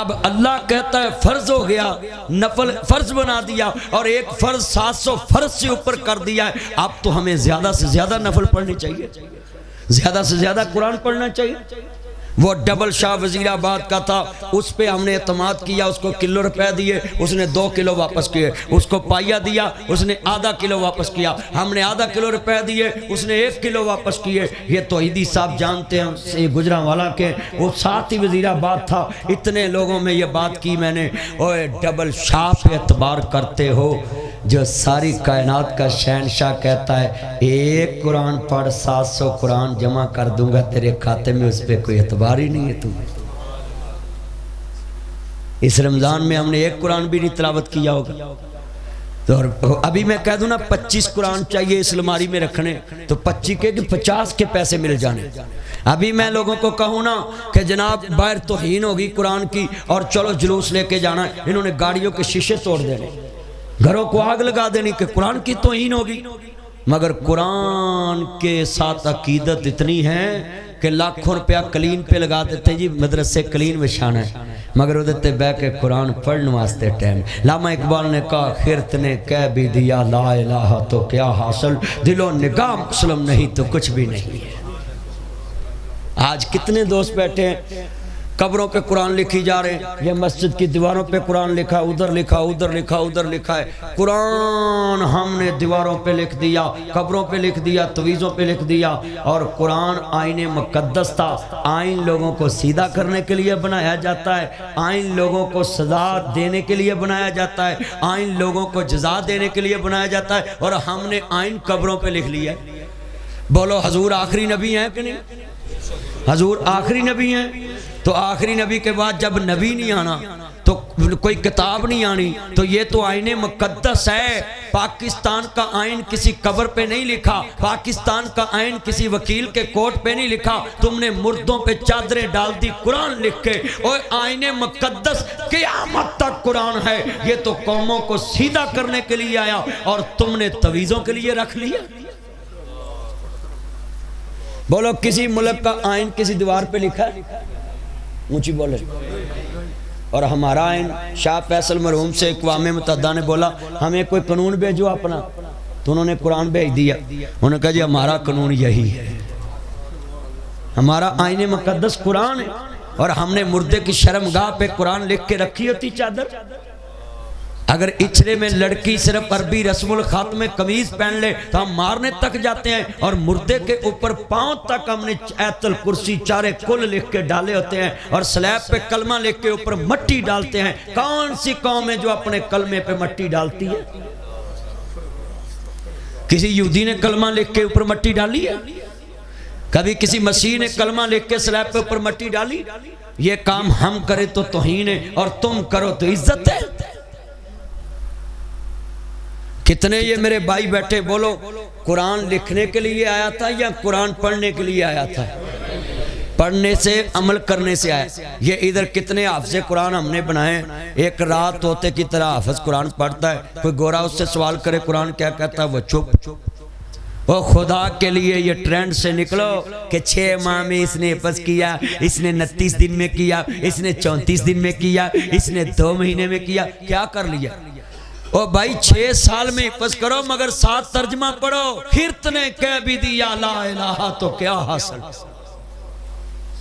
اب اللہ کہتا ہے فرض ہو گیا، نفل فرض بنا دیا، اور ایک فرض 700 فرض سے اوپر کر دیا ہے۔ اب تو ہمیں زیادہ سے زیادہ نفل پڑھنی چاہیے، زیادہ سے زیادہ قرآن پڑھنا چاہیے۔ وہ ڈبل شاہ وزیر آباد کا تھا، اس پہ ہم نے اعتماد کیا، اس کو کلو روپے دیے، اس نے 2 کلو واپس کیے۔ اس کو پائیا دیا، اس نے آدھا کلو واپس کیا۔ ہم نے آدھا کلو روپے دیے، اس نے 1 کلو واپس کیے۔ یہ توحیدی صاحب جانتے ہیں گجرانوالا کے، وہ ساتھ ہی وزیر آباد تھا۔ اتنے لوگوں میں یہ بات کی میں نے، اوے ڈبل شاہ پہ اعتبار کرتے ہو جو ساری کائنات کا شہنشاہ کہتا ہے 1 قرآن پڑھ 700 قرآن جمع کر دوں گا تیرے کھاتے میں، اس پہ کوئی اعتبار ہی نہیں ہے تمہیں۔ اس رمضان میں ہم نے 1 قرآن بھی نہیں تلاوت کیا ہوگا، تو ابھی میں کہہ دوں نا 25 قرآن چاہیے اس الماری میں رکھنے، تو 25 کے 50 کے پیسے مل جانے۔ ابھی میں لوگوں کو کہوں نا کہ جناب باہر توہین ہوگی قرآن کی اور چلو جلوس لے کے جانا ہے، انہوں نے گاڑیوں کے شیشے توڑ دینے، گھروں کو آگ لگا دینی کہ قرآن کی توہین ہوگی۔ مگر قرآن کے ساتھ عقیدت اتنی ہے کہ لاکھوں روپیہ کلین پہ لگا دیتے ہیں، جی مدرسے کلین بچھانا ہے، مگر وہ دیتے بے کے قرآن پڑھنے واسطے ٹائم۔ علامہ اقبال نے کہا خرت نے کہہ بھی دیا لا الہ تو کیا حاصل، دل و نگاہ مسلم نہیں تو کچھ بھی نہیں ہے۔ آج کتنے دوست بیٹھے ہیں قبروں پہ قرآن لکھی جا رہے ہیں، یہ مسجد کی دیواروں پہ قرآن لکھا، ادھر لکھا، ادھر لکھا، ادھر لکھا ہے۔ قرآن ہم نے دیواروں پہ لکھ دیا، قبروں پہ لکھ دیا، تویزوں پہ لکھ دیا، اور قرآن آئین مقدس تھا۔ آئین لوگوں کو سیدھا کرنے کے لیے بنایا جاتا ہے، آئین لوگوں کو سزا دینے کے لیے بنایا جاتا ہے، آئین لوگوں کو جزا دینے کے لیے بنایا جاتا ہے، اور ہم نے آئین قبروں پہ لکھ لیا ہے۔ بولو حضور آخری نبی ہیں کہ نہیں؟ حضور آخری نبی ہیں، تو آخری نبی کے بعد جب نبی نہیں آنا تو کوئی کتاب نہیں آنی، تو یہ تو آئین مقدس ہے۔ پاکستان کا آئین کسی قبر پہ نہیں لکھا، پاکستان کا آئین کسی وکیل کے کوٹ پہ نہیں لکھا، تم نے مردوں پہ چادریں ڈال دی قرآن لکھ کے۔ اور آئین مقدس قیامت تک قرآن ہے، یہ تو قوموں کو سیدھا کرنے کے لیے آیا اور تم نے تویزوں کے لیے رکھ لیا۔ بولو کسی ملک کا آئین کسی دیوار پہ لکھا ہے؟ اونچی بولے۔ اور ہمارا آئین شاہ فیصل مرحوم سے اقوام متحدہ نے بولا ہمیں کوئی قانون بھیجو اپنا، تو انہوں نے قرآن بھیج دیا۔ انہوں نے کہا جی ہمارا قانون یہی ہے، ہمارا آئین مقدس قرآن ہے، اور ہم نے مردے کی شرمگاہ پہ قرآن لکھ کے رکھی ہوتی چادر۔ اگر اچھلے میں لڑکی صرف عربی رسم الخط میں قمیض پہن لے تو ہم مارنے تک جاتے ہیں، اور مردے کے اوپر پاؤں تک ہم نے آیت الکرسی چارے کل لکھ کے ڈالے ہوتے ہیں، اور سلیب پہ کلمہ لکھ کے اوپر مٹی ڈالتے ہیں۔ کون سی قوم ہے جو اپنے کلمے پہ مٹی ڈالتی ہے؟ کسی یہودی نے کلمہ لکھ کے اوپر مٹی ڈالی ہے؟ کبھی کسی مسیح نے کلمہ لکھ کے سلیب پہ اوپر مٹی ڈالی؟ یہ کام ہم کرے تو توہین ہے، اور تم کرو تو عزت ہے۔ کتنے یہ میرے بھائی بیٹھے، بولو قرآن لکھنے کے لیے آیا تھا یا قرآن پڑھنے کے لیے آیا تھا؟ پڑھنے سے عمل کرنے سے آیا۔ یہ ادھر کتنے حافظ قرآن ہم نے بنائے، ایک رات ہوتے کی طرح حافظ قرآن پڑھتا ہے، کوئی گورا اس سے سوال کرے قرآن کیا کہتا ہے، وہ چپ۔ وہ خدا کے لیے یہ ٹرینڈ سے نکلو کہ 6 ماہ میں اس نے حفظ کیا، اس نے 29 دن میں کیا، اس نے 34 دن میں کیا، اس نے 2 مہینے میں کیا۔ کیا کر لیا؟ او بھائی 6 سال میں حفظ کرو مگر 7 ترجمہ پڑھو۔ خرت نے کہہ بھی دیا لا الہ تو کیا حاصل۔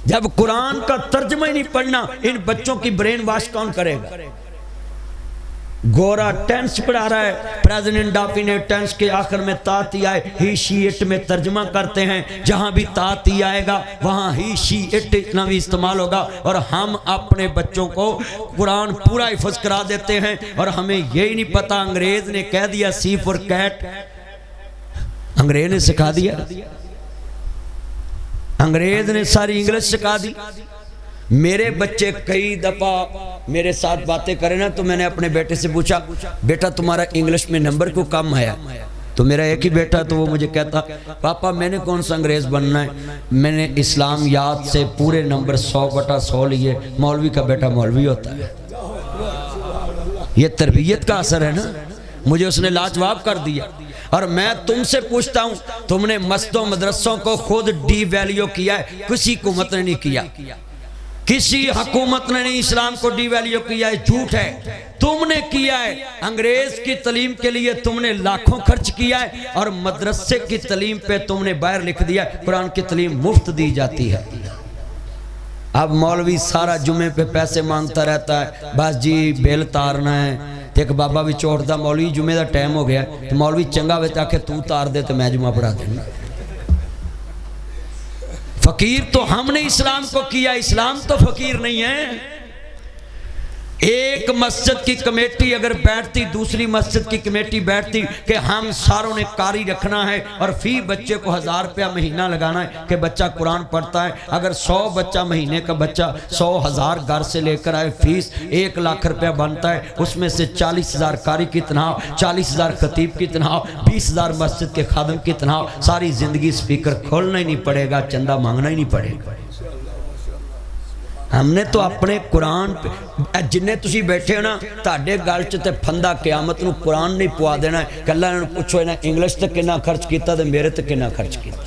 جب قرآن کا ترجمہ ہی نہیں پڑھنا، ان بچوں کی برین واش کون کرے گا؟ گورا ٹینس پڑھا رہا ہے، پریزیڈنٹ ڈافی نے ٹینس کے آخر میں تاتی آئے ہی شی اٹ میں ترجمہ کرتے ہیں، جہاں بھی تاتی آئے گا وہاں ہی شی اٹ اتنا بھی استعمال ہوگا، اور ہم اپنے بچوں کو قرآن پورا حفظ کرا دیتے ہیں، اور ہمیں یہی نہیں پتا انگریز نے کہہ دیا سی فور کیٹ، انگریز نے سکھا دیا، انگریز نے ساری انگلش سکھا دی۔ میرے بچے کئی دفعہ میرے ساتھ باتیں کریں نا تو میں نے اپنے بیٹے سے پوچھا بیٹا تمہارا انگلش میں نمبر کیوں کم آیا؟ تو میرا ایک ہی بیٹا تو وہ مجھے کہتا پاپا میں نے کون سا انگریز بننا ہے، میں نے اسلامیات سے پورے نمبر 100/100 لیے، مولوی کا بیٹا مولوی ہوتا ہے۔ یہ تربیت کا اثر ہے نا، مجھے اس نے لاجواب کر دیا۔ اور میں تم سے پوچھتا ہوں تم نے مسجدوں مدرسوں کو خود ڈی ویلیو کیا ہے، کسی حکومت نے نہیں کیا۔ کسی حکومت نے نہیں اسلام کو ڈی ویلیو کیا ہے، جھوٹ ہے، تم نے کیا ہے۔ انگریز کی تعلیم کے لیے تم نے لاکھوں خرچ کیا ہے، اور مدرسے کی تعلیم پہ تم نے باہر لکھ دیا ہے قرآن کی تعلیم مفت دی جاتی ہے۔ اب مولوی سارا جمعے پہ پیسے مانگتا رہتا ہے، بس جی بیل تارنا ہے، تو ایک بابا بھی چوڑتا مولوی جمعے دا ٹائم ہو گیا، تو مولوی چنگا وے آکھے تو تار دے تو میں جمعہ پڑھا دینا۔ فقیر تو ہم نے اسلام کو کیا، اسلام تو فقیر نہیں ہے۔ ایک مسجد کی کمیٹی اگر بیٹھتی، دوسری مسجد کی کمیٹی بیٹھتی کہ ہم ساروں نے قاری رکھنا ہے اور فی بچے کو 1000 روپیہ مہینہ لگانا ہے کہ بچہ قرآن پڑھتا ہے، اگر 100 بچہ مہینے کا بچہ 100,000 گھر سے لے کر آئے، فیس 1 لاکھ روپیہ بنتا ہے، اس میں سے 40,000 قاری کی تنخواہ، 40,000 خطیب کی تنخواہ، 20,000 مسجد کے خادم کی تنخواہ، ساری زندگی سپیکر کھولنا ہی نہیں پڑے گا، چندہ مانگنا ہی نہیں پڑے گا۔ ہم نے تو اپنے قرآن پہ جنہیں تسی بیٹھے ہو نا، تاڑے گل چتے پھندا قیامت نو قرآن نہیں پوا دینا ہے کہ اللہ نے پوچھو انہیں انگلش تک کنا خرچ کیتا تو میرے تک کنا خرچ کیتا۔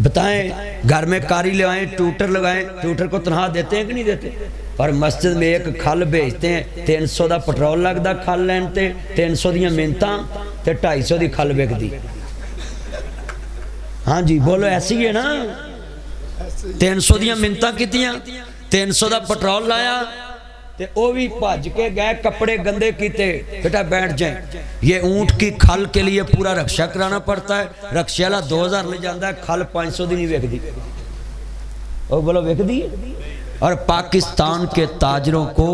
بتائیں گھر میں کاری لے آئیں، ٹیوٹر لگائیں، ٹیوٹر کو تنخواہ دیتے ہیں کہ نہیں دیتے؟ اور مسجد میں ایک کھل بھیجتے ہیں، 300 دا پٹرول لگدا کھل لین تے، 300 دیاں منتاں تے 250 دی کھل بک دی۔ ہاں جی بولو ایسی ہے نا، 300 دیاں منتاں کیتیاں، 300 دا پٹرول لایا تے او بھی بھج کے گئے، کپڑے گندے کیتے، بیٹا بیٹھ جائیں۔ یہ اونٹ کی کھل کے لیے پورا رکشہ کرانا پڑتا ہے، رکشہ والا 2000 لے جاندہ ہے، کھل 500 دی نہیں ویک دی۔ او بولو ویک دی۔ اور پاکستان کے تاجروں کو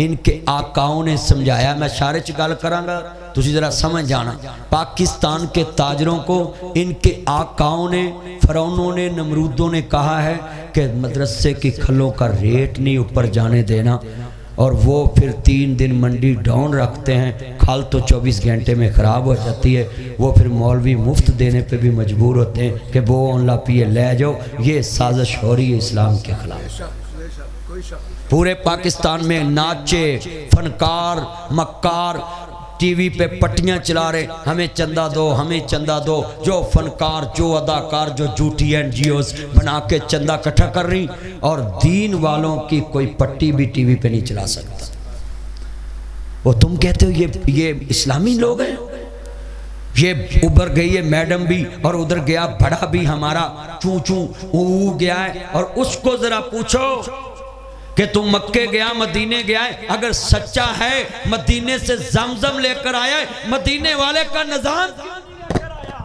ان کے آقاؤں نے سمجھایا، میں اشارے چ گل کراں گا تسی ذرا سمجھ جانا، پاکستان کے تاجروں کو ان کے آقاؤں نے، فرعونوں نے، نمرودوں نے کہا ہے کہ مدرسے کی کھلوں کا ریٹ نہیں اوپر جانے دینا، اور وہ پھر 3 دن منڈی ڈاؤن رکھتے ہیں، کھال تو 24 گھنٹے میں خراب ہو جاتی ہے، وہ پھر مولوی مفت دینے پہ بھی مجبور ہوتے ہیں کہ وہ ان لاپیے لے جاؤ۔ یہ سازش ہو رہی ہے اسلام کے خلاف۔ پورے پاکستان میں ناچے، فنکار، مکار ٹی وی پہ پٹیاں چلا رہے، ہمیں چندہ دو، ہمیں چندہ دو، جو فنکار، جو اداکار، جو جھوٹی NGOs بنا کے چندہ اکٹھا کر رہی، اور دین والوں کی کوئی پٹی بھی ٹی وی پہ نہیں چلا سکتا۔ وہ تم کہتے ہو یہ اسلامی لوگ ہیں، یہ اوبر گئی ہے میڈم بھی، اور ادھر گیا بڑا بھی ہمارا چوں چوں او گیا ہے، اور اس کو ذرا پوچھو کہ تم مکے گیا، مدینے گیا ہے، اگر سچا ہے مدینے سے زمزم لے کر آیا ہے، مدینے والے کا نظام کیوں نہیں لے کر آیا؟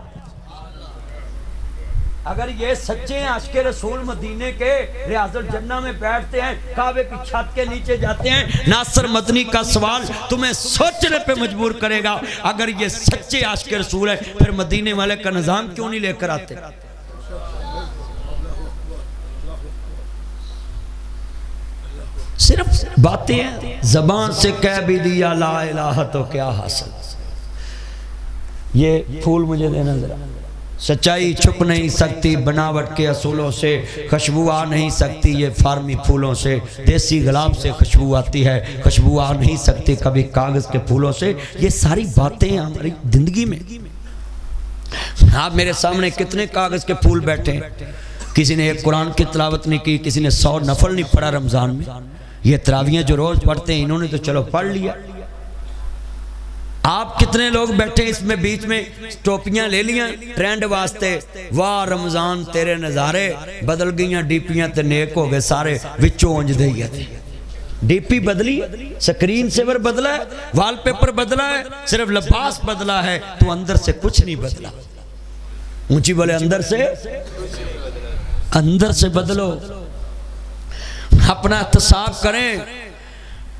اگر یہ سچے ہیں عاشق رسول مدینے کے، ریاض الجنہ میں بیٹھتے ہیں، کعبے کی چھت کے نیچے جاتے ہیں، ناصر مدنی کا سوال تمہیں سوچنے پہ مجبور کرے گا، اگر یہ سچے عاشق رسول ہے پھر مدینے والے کا نظام کیوں نہیں لے کر آتے؟ صرف باتیں ہیں، زبان سے کہہ بھی دیا لا الہ تو کیا حاصل۔ یہ پھول مجھے دینا ذرا۔ سچائی چھپ نہیں سکتی بناوٹ کے اصولوں سے، خوشبو آ نہیں سکتی یہ فارمی پھولوں سے، دیسی گلاب سے خوشبو آتی ہے، خوشبو آ نہیں سکتی کبھی کاغذ کے پھولوں سے۔ یہ ساری باتیں ہماری زندگی میں، آپ میرے سامنے کتنے کاغذ کے پھول بیٹھے ہیں، کسی نے ایک قرآن کی تلاوت نہیں کی، کسی نے 100 نفل نہیں پڑھا رمضان میں، یہ تراویحیں جو روز پڑھتے ہیں انہوں نے تو چلو پڑھ لیا۔ آپ کتنے لوگ بیٹھے اس میں بیچ میں ٹوپیاں لے لیاں ٹرینڈ واسطے، واہ رمضان تیرے نظارے، بدل گئیاں ڈیپیاں تے نیک ہو گئے سارے، وچوں اونج دئیے تھے۔ ڈی پی بدلی، سکرین سیور بدلا ہے، وال پیپر بدلا ہے، صرف لباس بدلا ہے، تو اندر سے کچھ نہیں بدلا۔ اونچی بولے اندر سے بدلو، اپنا احتساب کریں۔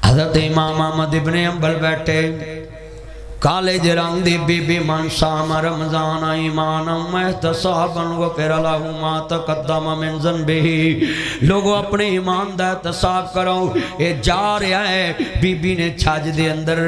حضرت امام احمد ابن حنبل بیٹھے، کالج رنگ دی بی بی من صام رمضان ایمانا واحتسابا غفر لہ ما تقدم من ذنبہ۔ لوگوں اپنے ایمان دا احتساب کرو۔ اے جا رہا ہے، بی بی نے چھاج دے اندر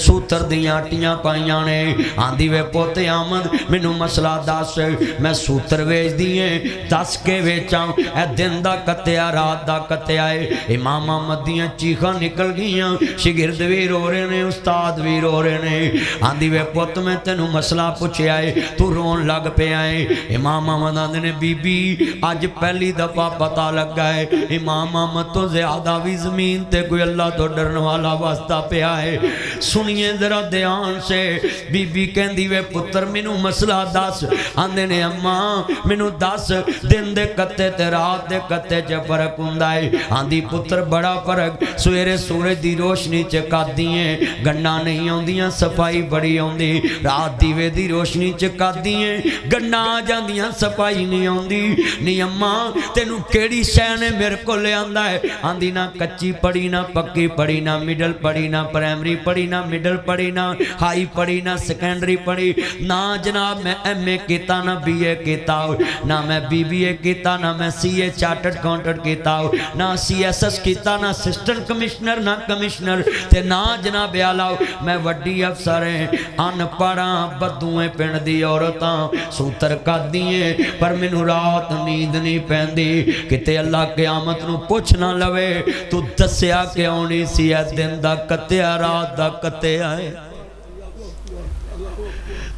سوتر دیاں آٹیاں پائیاں نے، آندھی وے پوتے آمد مینوں مسئلہ دس، میں سوتر ویچ دیئے، دس کے ویچاں، اے دن دا کتیا رات دا کتیا ہے۔ امام احمد دیاں چیخاں نکل گیاں، شگرد بھی رو رہے نے، استاد بھی رو رہے نے، آندی وے پت میں تینوں مسئلہ پوچھے آئے تو رون لگ پہ آئے امام احمد آندے نے بی بی آج پہلی دفعہ پتہ لگ گئے امام احمد تو زیادہ بھی زمین تے کوئی اللہ تو ڈرن والا واسطہ پہ آئے سنیے ذرا دھیان سے بی بی کہندی وے پتر مینوں مسئلہ دس آندے نے اماں مینوں دس دن دے کتے تے رات دے کتے چ فرق ہوندا ہے آندی پتر بڑا فرق سویرے سورج دی روشنی چ کدیاں گنڈا نہیں آندیاں صفائی بڑی آندی رات دیوے دی روشنی چ کدیاں گنڈا آ جاندیاں صفائی نہیں آندی نی اماں تینوں کیڑی شے نے میرے کول لے آندا ہے آندی نہ کچی پڑھی نہ پکی پڑھی نہ مڈل پڑھی نہ پرائمری پڑھی نہ مڈل پڑھی نہ ہائی پڑھی نہ سیکنڈری پڑھی نہ جناب میں ایم اے کیتا نہ بی اے کیتا نہ میں بی بی اے کیتا نہ میں سی اے چارٹرڈ اکاؤنٹنٹ کیتا نہ سی ایس ایس کیتا نہ اسسٹنٹ کمشنر نہ کمشنر تے نہ جناب اعلیٰ میں وڈی افسر ہیں ان پڑھاں بدویں پنڈ دی عورتاں سوتر کدیاں پر مینوں رات نیند نہیں پیندی کتے اللہ قیامت نو پوچھ نہ لوے تو دسیا کیوں نہیں سی اے دن دا کتیا رات دا کتیا ہے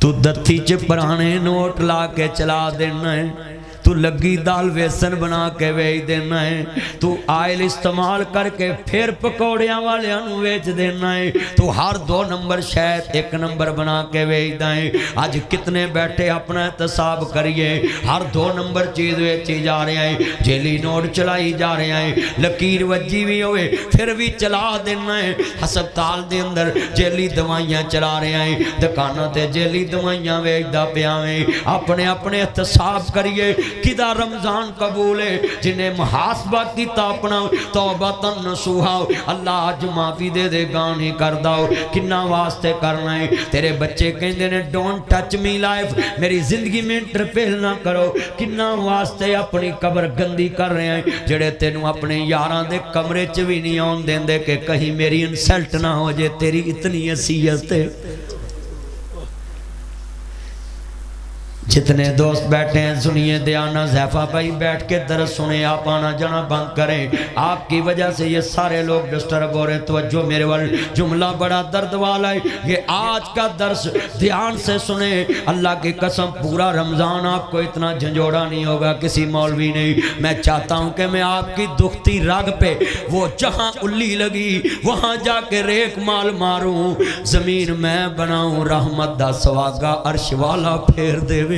تو دتھی چ پرانے نوٹ لا کے چلا دینا ہے تو لگی دال ویسن بنا کے ویچ دینا ہے تو آئل استعمال کر کے پھر پکوڑیاں والے انو ویچ دینا ہے تو ہر 2 نمبر شاید 1 نمبر بنا کے ویچ دائیں آج کتنے بیٹھے اپنا احتساب کریے ہر 2 نمبر چیز ویچی جا رہے ہیں جیلی نوٹ چلائی جا رہے ہیں لکیر وجی بھی ہوئے پھر بھی چلا دینا ہے ہسپتال دے اندر جیلی دوائیاں چلا رہے ہیں دکانہ تے جیلی دوائیاں ویچ دا پیاویں اپنے اپنے احتساب کریے کدھا رمضان قبول ہے جنہیں محاسبہ کیتا اپنا توبتاً نصوحا اللہ آج معافی دے دے گانی کر داؤ کنہ واسطے کرنا ہے تیرے بچے کہندے نے ڈونٹ ٹچ می لائف میری زندگی میں انٹرفیل نہ کرو کنہ واسطے اپنی قبر گندی کر رہے ہیں جڑے تینوں اپنے یاران دے کمرے چ بھی نہیں آن دیں دے کہ کہیں میری انسلٹ نہ ہو جے تیری اتنی حیثیت ہے جتنے دوست بیٹھے ہیں سنیے دیانا زیفہ بھائی بیٹھ کے درس سنیں آپ آنا جانا بند کریں آپ کی وجہ سے یہ سارے لوگ ڈسٹرب ہو رہے توجہ میرے والے جملہ بڑا درد والا ہے یہ آج کا درس دھیان سے سنیں اللہ کی قسم پورا رمضان آپ کو اتنا جھنجھوڑا نہیں ہوگا کسی مولوی نہیں میں چاہتا ہوں کہ میں آپ کی دکھتی رگ پہ وہ جہاں الی لگی وہاں جا کے ریک مال ماروں زمین میں بناؤں رحمت دا سواگا عرش والا پھیر دے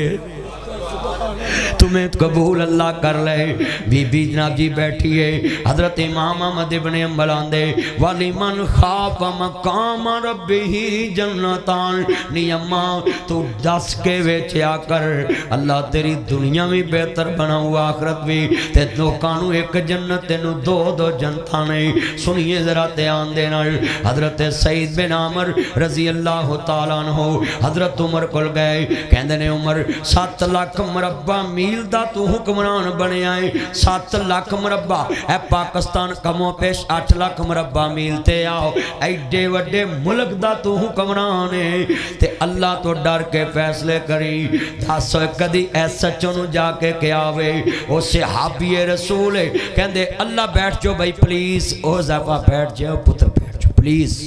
تمہیں قبول اللہ کر لے بی بی جناب جی بیٹھیے حضرت امام احمد ابن حنبل آندے وَلِمَنْ خَافَ مَقَامَ رَبِّهِ جَنَّتَانِ نی اماں تو دس کے ویچیا کر اللہ تیری دنیا بھی بہتر بناؤ آخرت بھی تے لوکانو ایک جنت تینو 2 جنتاں نہیں سنیے ذرا دھیان دینا حضرت سعید بن عامر رضی اللہ تعالیٰ عنہ حضرت عمر کول گئے کہندے نے عمر 7 لاکھ مربع میل دا تو حکمران بنے آئے 7 لاکھ مربع اے پاکستان کموں پیش 8 لاکھ مربع میل تے آؤ ایڈے وڈے ملک دا تو حکمران ہے تے اللہ تو ڈر کے فیصلے کری داسو کدی ایسا چونو جا کے کیا ہوئے او صحابی رسول ہے کہندے اللہ بیٹھ جو بھائی پلیز او زیفہ بیٹھ جاؤ پتر بیٹھ جو پلیز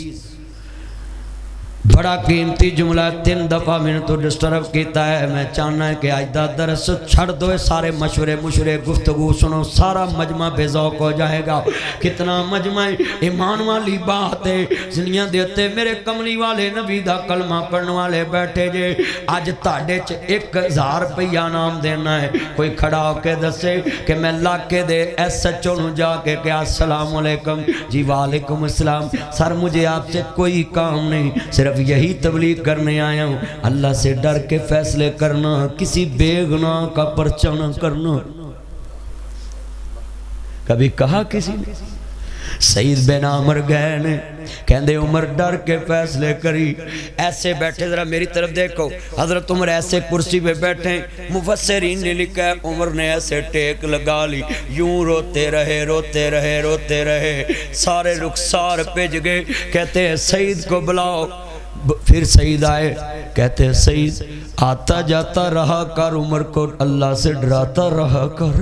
بڑا قیمتی جملہ 3 دفعہ میں نے تو ڈسٹرب کیتا ہے میں چاہنا ہے کہ آج دا درس چھڑ دو سارے مشورے گفتگو سنو سارا مجمع بے ذوق ہو جائے گا کتنا مجمع ایمان والی بات ہے زنیاں دیتے میرے کملی والے نبی دا کلمہ پڑھنے والے بیٹھے جے آج تاڑے 1000 روپیہ نام دینا ہے کوئی کھڑا ہو کے دسے کہ میں لاکے دے ایس ایچ او جا کے کیا السلام علیکم جی وعلیکم السلام سر مجھے آپ سے کوئی کام نہیں صرف یہی تبلیغ کرنے آیا ہوں اللہ سے ڈر کے فیصلے کرنا کسی بے گناہ کا پرچہ نہ کرنا کبھی کہا کسی نے سعید بن عامر گئے نے کہندے عمر ڈر کے فیصلے کری ایسے بیٹھے ذرا میری طرف دیکھو حضرت عمر ایسے کرسی پہ بیٹھے مفسرین نے لکھا ہے عمر نے ایسے ٹیک لگا لی یوں روتے رہے سارے رخسار پج گئے کہتے ہیں سعید کو بلاؤ پھر سعید آئے کہتے ہیں سعید آتا جاتا رہا کر عمر کو اللہ سے ڈراتا رہا کر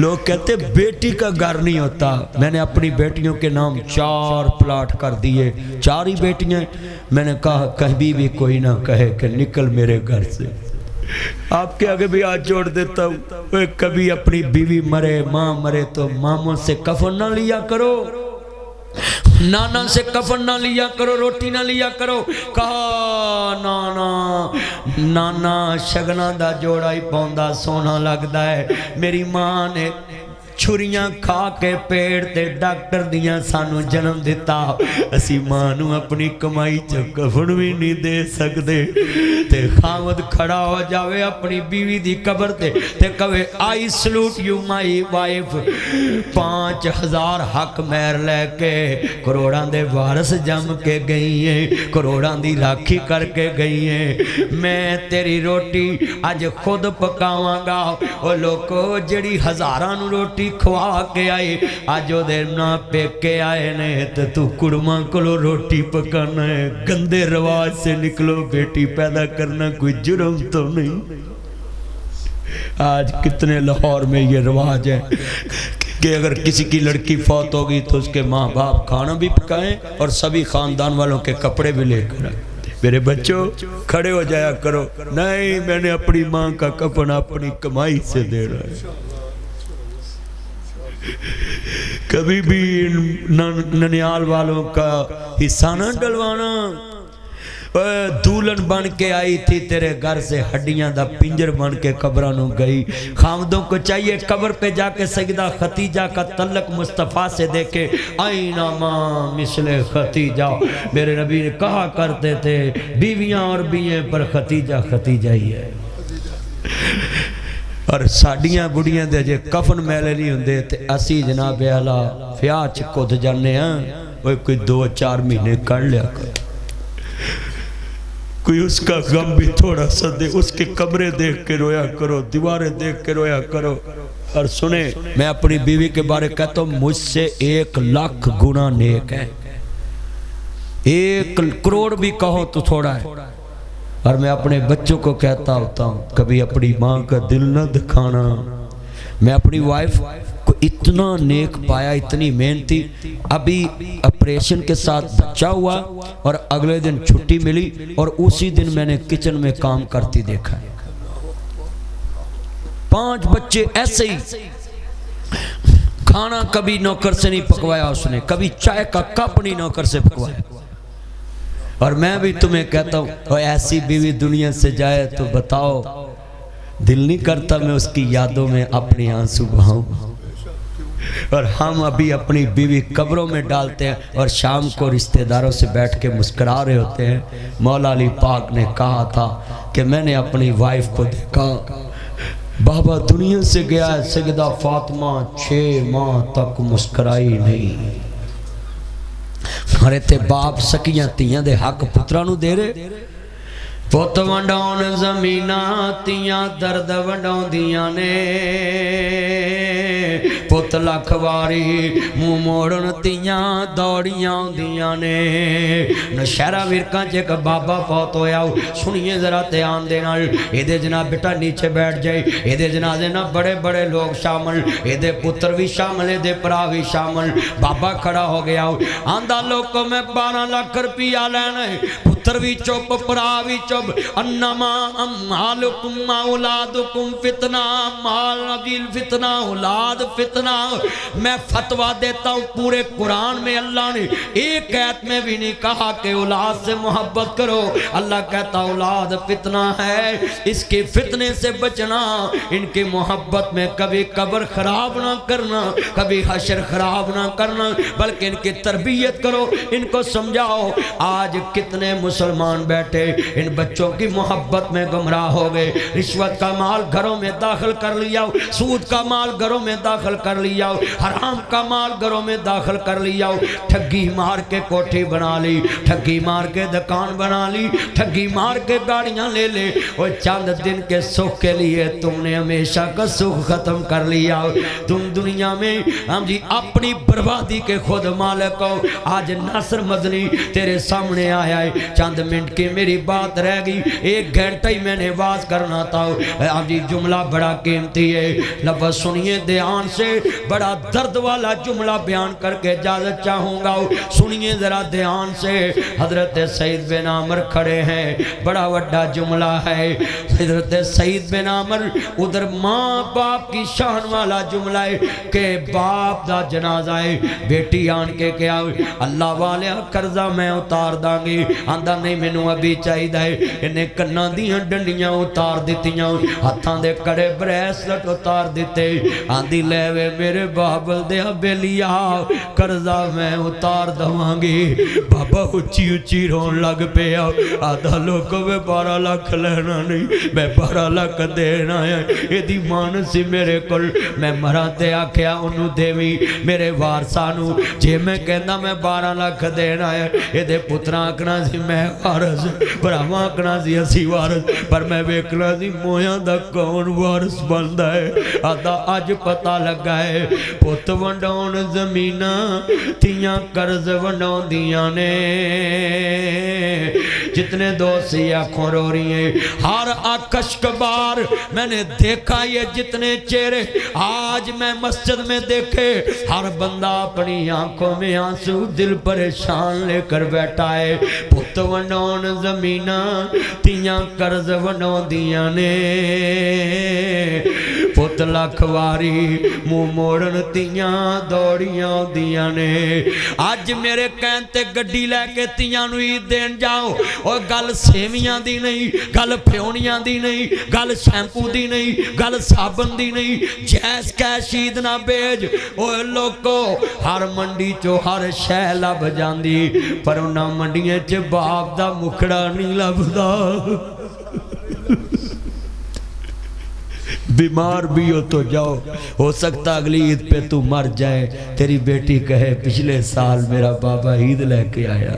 لوگ کہتے بیٹی کا گھر نہیں ہوتا. میں نے اپنی بیٹیوں کے نام 4 پلاٹ کر دیے, 4 ہی بیٹیاں. میں نے کہا کبھی بھی کوئی نہ کہے کہ نکل میرے گھر سے. آپ کے آگے بھی ہاتھ جوڑ دیتا ہوں, کبھی اپنی بیوی مرے, ماں مرے تو ماموں سے کفن نہ لیا کرو, نانا سے کفن نہ لیا کرو, روٹی نہ لیا کرو. کہا نانا شگنا دا جوڑا ہی پوندا سونا لگدا ہے. میری ماں نے چھریاں کھا کے پیڑ تے ڈاکٹر دیاں سانو جنم دیتا, اسی ماں نو اپنی کمائی چ کفن بھی نہیں دے سکدے. تے خاوند کھڑا ہو جاوے اپنی بیوی دی قبر تے کہے آئی سلوٹ یو مائی وائف. 5000 حق مہر لے کے کروڑاں دے وارث جم کے گئی ہیں, کروڑاں دی راکھی کر کے گئی ہیں. میں تیری روٹی اج خود پکاواں گا. او لوکو جڑی ہزاراں نو روٹی کھوا کے آئے, آج او دے نا پیک کے آئے نے تو کڑماں کلو روٹی پکانا ہے. گندے رواج سے نکلو, بیٹی پیدا کرنا کوئی جرم تو نہیں. آج کتنے لاہور میں یہ رواج ہے کہ اگر کسی کی لڑکی فوت ہوگی تو اس کے ماں باپ کھانا بھی پکائیں اور سبھی خاندان والوں کے کپڑے بھی لے کر آئیں. میرے بچوں کھڑے ہو جایا کرو. نہیں, میں نے اپنی ماں کا کفن اپنی کمائی سے دے رہا ہے. کبھی بھی ننیال والوں کا حصہ نہ ڈلوانا. دولن بن کے آئی تھی تیرے گھر سے, ہڈیاں دا پنجر بن کے قبروں نو گئی. خامدوں کو چاہیے قبر پہ جا کے سیدہ ختیجہ کا تعلق مصطفیٰ سے دیکھے. آئینہ ماں مثل ختیجہ, میرے نبی نے کہا کرتے تھے بیویاں اور بیویں پر ختیجہ ختیجہ ہی ہے. اور ساڑیاں بڑیاں دے جے کفن میلے نہیں ہوندے تے اسی جناب اعلیٰ فیاہ چکوت جانے ہیں. وہ کوئی 2-4 مہینے کر لیا کر, کوئی اس کا غم بھی تھوڑا سا دے. اس کے قبریں دیکھ کے رویا کرو, دیواریں دیکھ کے رویا کرو. اور سنیں, میں اپنی بیوی کے بارے کہتا ہوں مجھ سے 1 لاکھ گنا نیک ہے. 1 کروڑ بھی کہو تو تھوڑا ہے. اور میں اپنے بچوں کو کہتا ہوتا ہوں کبھی اپنی ماں کا دل نہ دکھانا. میں اپنی وائف کو اتنا نیک پایا, اتنی محنتی. ابھی آپریشن کے ساتھ بچہ ہوا اور اگلے دن چھٹی ملی اور اسی دن میں نے کچن میں کام کرتی دیکھا. 5 بچے ایسے ہی. کھانا کبھی نوکر سے نہیں پکوایا اس نے, کبھی چائے کا کپ نہیں نوکر سے پکوایا. اور میں بھی تمہیں کہتا ہوں ایسی بیوی دنیا سے جائے تو بتاؤ, دل نہیں کرتا میں اس کی یادوں میں اپنی آنسو بہاؤں. اور ہم ابھی اپنی بیوی قبروں میں ڈالتے ہیں اور شام کو رشتہ داروں سے بیٹھ کے مسکرا رہے ہوتے ہیں. مولا علی پاک نے کہا تھا کہ میں نے اپنی وائف کو دیکھا, بابا دنیا سے گیا ہے, سیدہ فاطمہ 6 ماہ تک مسکرائی نہیں. ہرے تے باپ سکیاں تیاں دے حق پترہ نو دے رہے. پوت ونڈاؤن زمینہ تیاں درد ونڈاؤن دیاں نے, پوت لکھ واری منہ موڑن تیاں دوڑیاں دیاں نے. نشہرہ ورکاں چیک بابا فوت ہویا ہو, سنیے ذرا تیان دینا. ایدے جناب بیٹا نیچے بیٹھ جائے, ایدے جنازے نہ بڑے بڑے لوگ شامل, ایدے پتر بھی شامل, ایدے پرا بھی شامل. بابا کھڑا ہو گیا ہو, آندہ لوگ کو میں 12 لاکھ روپیہ لینا ہے. پتر بھی چوپ, پرا بھی چوپ. انما امحالکم اولادکم فتنہ, مال نبیل فتنہ, اولاد فتنہ. میں فتوہ دیتا ہوں پورے قرآن میں اللہ نے ایک آیت میں بھی نہیں کہا کہ اولاد سے محبت کرو. اللہ کہتا اولاد فتنہ ہے, اس کے فتنے سے بچنا. ان کی محبت میں کبھی قبر خراب نہ کرنا, کبھی حشر خراب نہ کرنا, بلکہ ان کی تربیت کرو, ان کو سمجھاؤ. آج کتنے مسلمان بیٹھے ان بچوں کی محبت میں گمراہ ہو گئے. رشوت کا مال گھروں میں داخل کر لیا, سود کا مال گھروں میں داخل کر لیا, حرام کا مال گھروں میں داخل کر لیا. ٹھگی مار کے کوٹھی بنا لی, ٹھگی مار کے دکان بنا لی, ٹھگی مار کے گاڑیاں لے لے. اور چند دن کے سکھ کے لیے تم نے ہمیشہ کا سکھ ختم کر لیا. تم دنیا میں ہم جی اپنی بربادی کے خود مالک ہو. آج ناصر مدنی تیرے سامنے آیا ہے, چند منٹ کی میری بات رہ گئی, 1 گھنٹہ ہی میں نے واز کرنا تھا. آپ جی جملہ بڑا قیمتی ہے, لفظ سنیے دھیان دھیان سے بڑا درد والا جملہ بیان کر کے اجازت چاہوں گا، سنیے ذرا دھیان سے۔ حضرت سعید بن عامر کھڑے ہیں، بڑا وڈا جملہ ہے۔ حضرت سعید بن عامر ادھر ماں باپ کی شان والا جملہ ہے کہ باپ دا جنازہ ہے، بیٹی آن کے کیا اللہ والے قرضہ میں اتار داں گی، آندہ نہیں مینوں ابھی چاہیے ہے۔ انہیں کناں دیاں ڈنڈیاں اتار دیتیاں، ہاتھاں دے کڑے بریسلٹ اتار دیتے، آندھی لے وے میرے بابل دیا بیلیا قرضہ میں اتار دواں گی۔ بابا اچھی اچھی رون لگ پہ آدھا لوگوں میں 12 لاکھ لینا نہیں، میں 12 لاکھ دینا ہے۔ یہ دی مان سی میرے کل، میں مراتے آکھیا انہوں دیوی میرے وارسانو، جے میں کہنا میں 12 لاکھ دینا ہے، یہ دے پتران آکھنا سی میں وارس، براہماں آکھنا سی اسی وارس، پر میں بیکنا سی مویاں دا کون وارس بندہ ہے۔ آدھا آج پتہ لگا ہے پت ونڈون زمینہ تیاں قرض ونڈون دیاں نے، جتنے دوستی آنکھوں رو رہی ہیں، ہر آکشک بار میں نے دیکھا یہ جتنے چہرے آج میں مسجد میں دیکھے، ہر بندہ اپنی آنکھوں میں آنسو دل پریشان لے کر بیٹھا ہے۔ پت ونڈون زمینہ تیاں قرض ونڈون دیاں نے، پت لکھواری منہ موڑن تیاں دوڑیاں دیاں نے۔ آج میرے کہنتے گڈی لے کے تیاں نو عید دین جاؤ، اور گل سیویاں دی نہیں، گل پیونیاں دی نہیں، گل شیمپو دی نہیں، گل صابن دی نہیں، جیس کیشید نہ بیج۔ اوہ لوگو ہر منڈی چو ہر شے لب جاندی، پر انہاں منڈیاں چے باپ دا مکھڑا نہیں لبدا۔ بیمار بھی ہو تو جاؤ، ہو سکتا اگلی عید پہ تو مر جائے، تیری بیٹی کہے پچھلے سال میرا بابا عید لے کے آیا،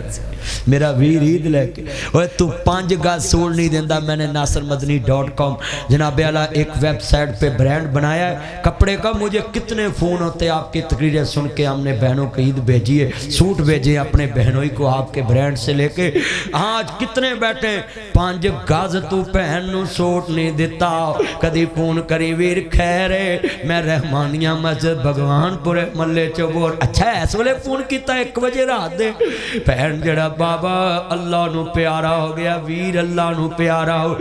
میرا ویر عید لے کے۔ اوہ تو 5 گز سول نہیں دیندہ۔ میں نے nasrmadni.com جناب اعلیٰ ایک ویب سائٹ پہ برینڈ بنایا ہے کپڑے کا، مجھے کتنے فون ہوتے آپ کی تقریریں سن کے، ہم نے بہنوں کو عید بھیجیے، سوٹ بھیجے اپنے بہنوں کو آپ کے برینڈ سے لے کے، آج کتنے بیٹھے 5 گز تو پہن نو سوٹ نہیں دیتا، کدی فون کری ویر خیرے میں رحمانیہ مسجد بھگوان پورے ملے چوبور، اچھا ایس والے فون کیتا 1 بجے رات دے، پہن جڑا بابا اللہ نو پیارا ہو گیا، ویر اللہ نو پیارا ہو،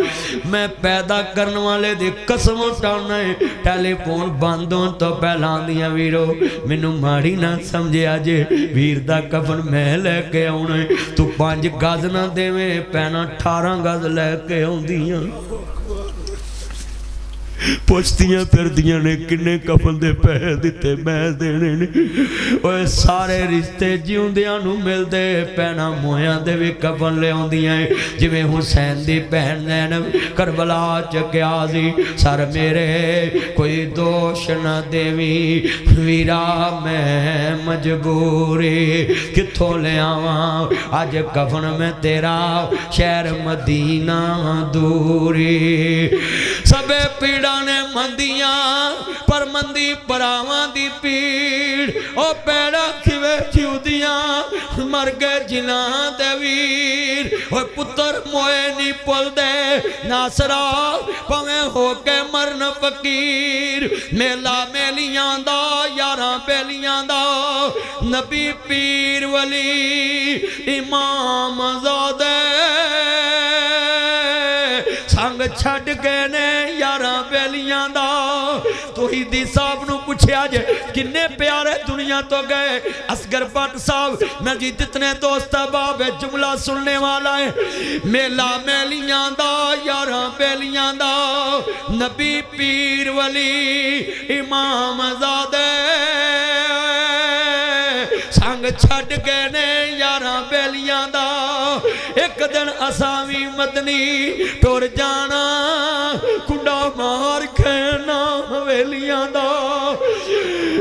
میں پیدا کرنے والے دے قسم اٹھانا ہے، ٹیلی فون بندوں تو پہلان دیا ویرو منو ماڑی نہ سمجھے آجے، ویر دا کفن میں لے کے آنے، تو 5 گز نہ دے میں پہنا 18 گز لے کے آن دیا، پوچھتیاں پھر دیاں نے کنے کفن دے پہ دیتے میں دینے نے۔ اوہ سارے رشتے جیوں دیاں نو مل دے، پہنا مویاں دے بھی کفن لے ہوں دیاں، جویں حسین دی پہن زینب کربلا چکیا سی، سر میرے کوئی دوش نہ دیوی ویرا میں مجبوری کتھوں لے آواں، آج کفن میں تیرا شہر مدینہ دوری، سبے پیڑا نے مندیاں پر مندی پراواں دی پیڑ، او پیڑا کھوے کیوں دیاں مر گئے جناں دے ویر، او پتر موئے نہیں پل دے ناصرہ پویں ہو کے مرن فقیر، میلا میلیاں دا یاراں بیلیاں دا نبی پیر ولی امام زادے سانگ چھڑ گئے نے یاراں بیلیاں دا۔ توحیدی صاحب نو پوچھے آج کنے پیارے دنیا تو گئے، اصغر بٹ صاحب میں جی جتنے دوست باب جملہ سننے والا ہے، میلا میلیاں دا یاراں بیلیاں دا نبی پیر ولی امام زادے سانگ چھڑ گئے نے یاراں بیلیاں دا، ایک دن اسامی مدنی ٹور جانا کنڈا مار کھینا حویلیاں دا،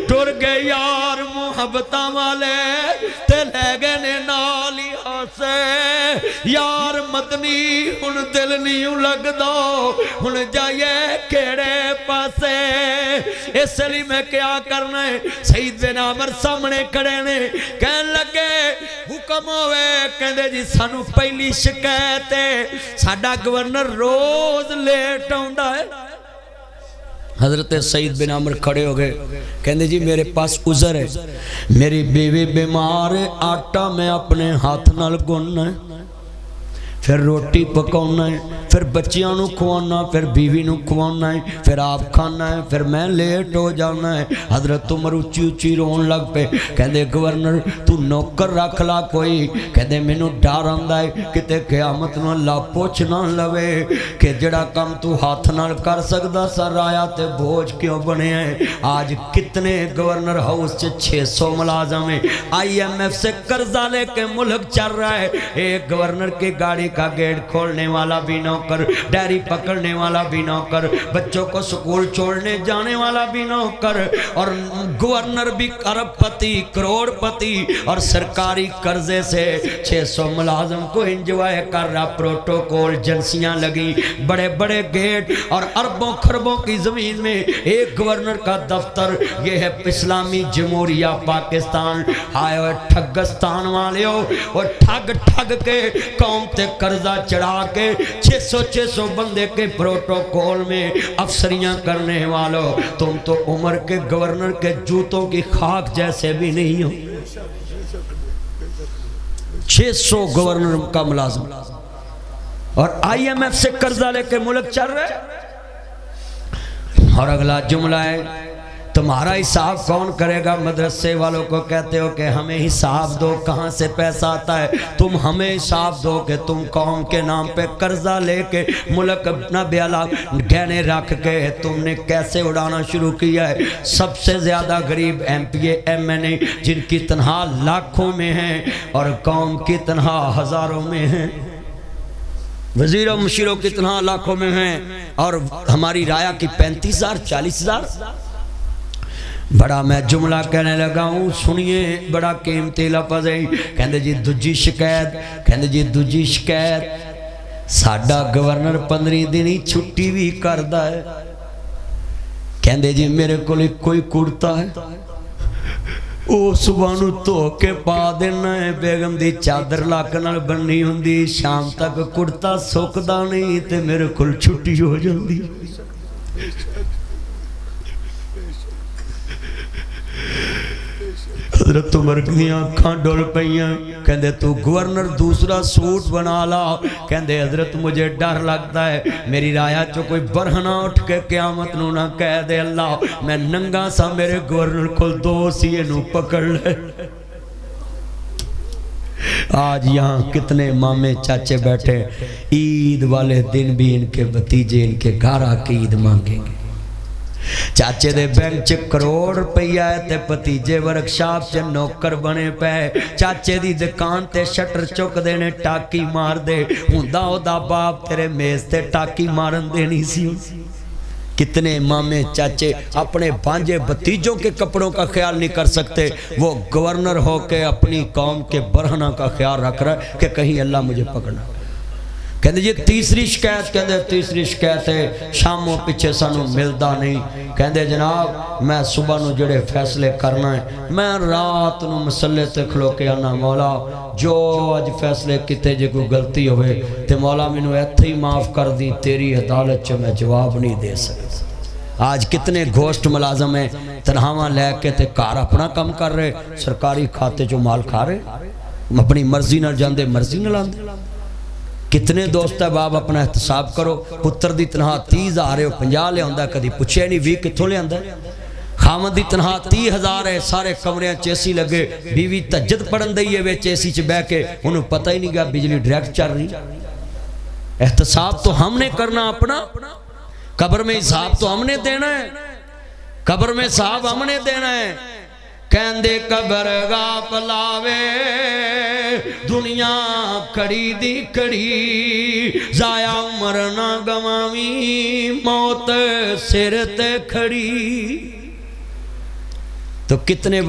ٹور گئے یار محبتہ والے تے لے گئے نے نالی ہاسے، یار مدنی ہن دل نہیں لگ دو ہن جائے کیڑے پاسے، اس لیے میں کیا کرنا ہے، سعید بن عامر سامنے کھڑے نے کہنے لگے حکم ہوئے، کہندے جی سانو پہلی شکایت ہے ساڈا گورنر روز لیٹ آندا ہے، حضرت سعید بن عمر کھڑے ہو گئے، کہندے جی میرے پاس عذر ہے، میری بیوی بیمار ہے، آٹا میں اپنے ہاتھ نال گننا ہے، پھر روٹی پکانا ہے، پھر بچیاں نو کھوانا، پھر بیوی نو کھوانا ہے، پھر آپ کھانا ہے، پھر میں لیٹ ہو جانا ہے۔ حضرت عمر اچھی اچھی رون لگ پہ، کہندے گورنر تو نوکر رکھ لا کوئی، کہندے مینوں ڈر آندا ہے کتے قیامت نو اللہ پوچھ نہ لوے کہ جڑا کم تو ہاتھ نال کر سکدا سا رایا تے بوجھ کیوں بنے ہیں۔ آج کتنے گورنر ہاؤس 600 ملازم ہیں، IMF سے قرضہ لے کے ملک چل رہا ہے، ایک گورنر کی گاڑی کا گیٹ کھولنے والا بھی نوکر، ڈیری پکڑنے والا بھی نوکر، بچوں کو سکول چھوڑنے جانے والا بھی نوکر، اور گورنر بھی ارب پتی کروڑ پتی، اور سرکاری قرضے سے 600 ملازم کو انجوائے کر رہا، پروٹوکول جنسیاں لگی، بڑے بڑے گیٹ، اور اربوں خربوں کی زمین میں ایک گورنر کا دفتر۔ یہ ہے اسلامی جمہوریہ پاکستان۔ آئے ہوئے ٹھگستان والے ہو، اور ٹھگ ٹھگ کے قوم تے قرضہ چڑھا کے 600 بندے کے پروٹوکول میں افسریاں کرنے والوں، تم تو عمر کے گورنر کے جوتوں کی خاک جیسے بھی نہیں ہو۔ 600 گورنر کا ملازم، اور IMF سے قرضہ لے کے ملک چل رہے۔ اور اگلا جملہ ہے، تمہارا حساب کون کرے گا؟ مدرسے والوں کو کہتے ہو کہ ہمیں حساب دو، کہاں سے پیسہ آتا ہے؟ تم ہمیں حساب دو کہ تم قوم کے نام پہ قرضہ لے کے ملک اپنا بیالہ گہنے رکھ کے تم نے کیسے اڑانا شروع کیا ہے۔ سب سے زیادہ غریب MPA MNA جن کی تنخواہ لاکھوں میں ہیں اور قوم کی تنخواہ ہزاروں میں ہیں، وزیروں مشیروں کی تنخواہ لاکھوں میں ہیں، اور ہماری رایا کی 35,000 40,000۔ بڑا میں جملہ کہنے لگا ہوں، سنیے، بڑا قیمتی لفظ ہے۔ کہندے جی دوجی شکایت، کہندے جی دوجی شکایت، ساڈا گورنر 15 دن ہی چھٹی بھی کردا ہے۔ کہندے جی میرے کو کوئی کرتا ہے، او صبح نو دھو کے پا دینا ہے، بیگم دی چادر لاک نال بننی ہوندی، شام تک کرتا سکدا نہیں تے میرے کول چھٹی ہو جاندی۔ حضرت عمر کی آنکھاں ڈول پئیاں، کہندے تو گورنر دوسرا سوٹ بنا لا۔ کہندے حضرت مجھے ڈر لگتا ہے میری رایا چو کوئی برہنہ اٹھ کے قیامت نو نہ کہہ دے اللہ میں ننگا سا میرے گورنر کو دو سیے نو پکڑ لے۔ آج یہاں کتنے مامے چاچے بیٹھے، عید والے دن بھی ان کے بھتیجے ان کے گھر آ کے عید مانگیں گے۔ چاچے دے بینک چ کروڑ روپیہ ہے تے بھتیجے ورکشاپ چ نوکر بنے پے، چاچے دی دکان تے شٹر چک دینے ٹاکی مار دے، ہوندا او دا باپ تیرے میز تے ٹاکی مارن دینی سی۔ کتنے مامے چاچے اپنے بھانجے بھتیجوں کے کپڑوں کا خیال نہیں کر سکتے، وہ گورنر ہو کے اپنی قوم کے برہنہ کا خیال رکھ رہا ہے کہ کہیں اللہ مجھے پکڑنا۔ کہندے جی تیسری شکایت، کہندے تیسری شکایت ہے شاموں پیچھے سانوں ملدا نہیں۔ کہندے جناب میں صبح نو جڑے فیصلے کرنا ہے میں رات نو مسلے تے کھلو کے آنا، مولا جو اج فیصلے کیتے جے کوئی غلطی ہوئے تے مولا مینوں ایتھے ہی معاف کر دی، تیری عدالت چ میں جواب نہیں دے سکتا۔ آج کتنے گھوشت ملازم ہیں تنخواہ لے کے تے کار اپنا کام کر رہے، سرکاری کھاتے جو مال کھا رہے، اپنی مرضی نہ جاندے مرضی نہ لاندے۔ کتنے دوست ہے باپ اپنا احتساب کرو، پتر دی تنخواہ 30,000 ہے 50 لے آندا، کدی پوچھے نہیں 20 کتھوں لے آندا ہے۔ خامد دی تنخواہ 30,000 ہے، سارے کمریاں چیسی لگے، بیوی تہجد پڑھن دئی ہے وچ اے سی چ بیٹھ کے، انہوں پتہ ہی نہیں گیا بجلی ڈائریکٹ چل رہی۔ احتساب تو ہم نے کرنا اپنا، قبر میں حساب تو ہم نے دینا ہے، قبر میں حساب ہم نے دینا ہے۔ کہندے قبر گاپ لاوے دنیا کڑی دی کڑی، ضائع عمر نہ گواویں موت سر تے کھڑی۔ تو کتنے